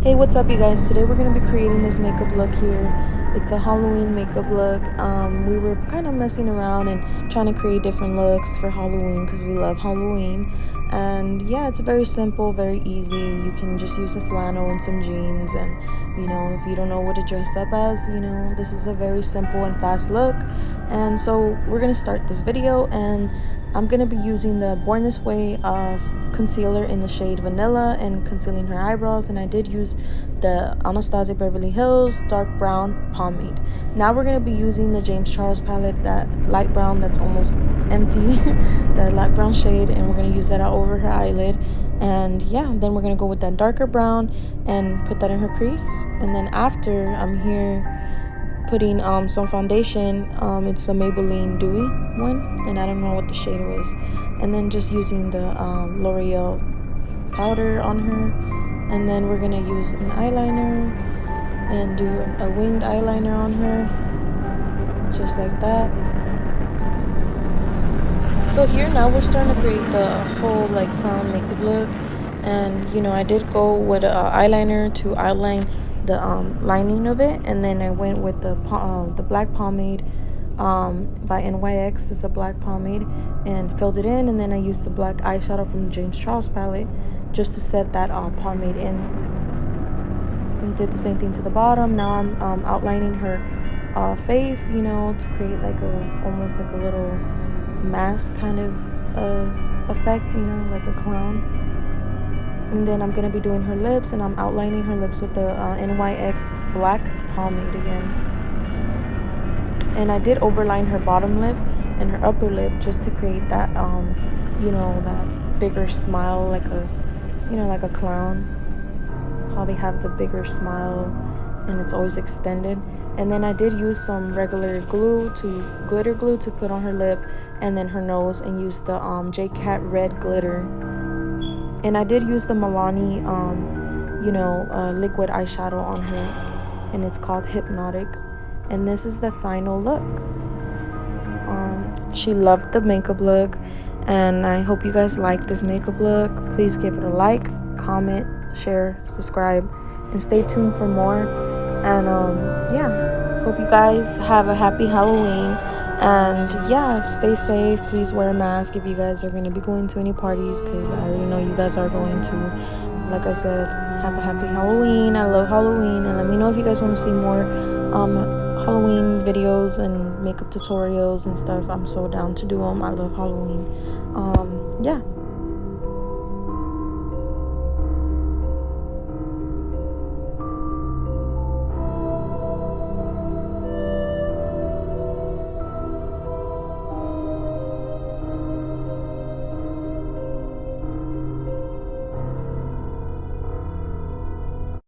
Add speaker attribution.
Speaker 1: Hey, what's up, you guys? Today we're going to be creating this makeup look here. It's a Halloween makeup look. We were kind of messing around and trying to create different looks for Halloween because we love Halloween. And yeah, it's very simple, very easy. You can just use a flannel and some jeans, and if you don't know what to dress up as, this is a very simple and fast look. And so we're going to start this video, and I'm going to be using the Born This Way of concealer in the shade Vanilla and concealing her eyebrows, and I did use the Anastasia Beverly Hills dark brown pomade. Now we're going to be using the James Charles palette, that light brown that's almost empty, that light brown shade, and we're going to use that over her eyelid. And yeah, then we're going to go with that darker brown and put that in her crease. And then after, I'm here putting some foundation. It's a Maybelline Dewy one, and I don't know what the shade was. And then just using the L'Oreal powder on her, and then we're gonna use an eyeliner and do a winged eyeliner on her, just like that. So here now we're starting to create the whole like clown makeup look, and I did go with an eyeliner to outline the lining of it, and then I went with the black pomade by NYX. It's a black pomade, and filled it in, and then I used the black eyeshadow from the James Charles palette just to set that pomade in, and did the same thing to the bottom. Now I'm outlining her face, to create like almost like a little mask kind of effect, like a clown. And then I'm going to be doing her lips, and I'm outlining her lips with the NYX black pomade again. And I did overline her bottom lip and her upper lip just to create that, that bigger smile, like a clown. How they have the bigger smile and it's always extended. And then I did use some regular glitter glue to put on her lip and then her nose, and use the J-Cat red glitter. And I did use the Milani, liquid eyeshadow on her, and it's called Hypnotic. And this is the final look. She loved the makeup look, and I hope you guys like this makeup look. Please give it a like, comment, share, subscribe, and stay tuned for more. And yeah, hope you guys have a happy Halloween. And yeah, stay safe. Please wear a mask if you guys are going to be going to any parties, because I already know you guys are going to. Like I said, have a happy Halloween. I love Halloween. And let me know if you guys want to see more Halloween videos and makeup tutorials and stuff. I'm so down to do them. I love Halloween. Yeah.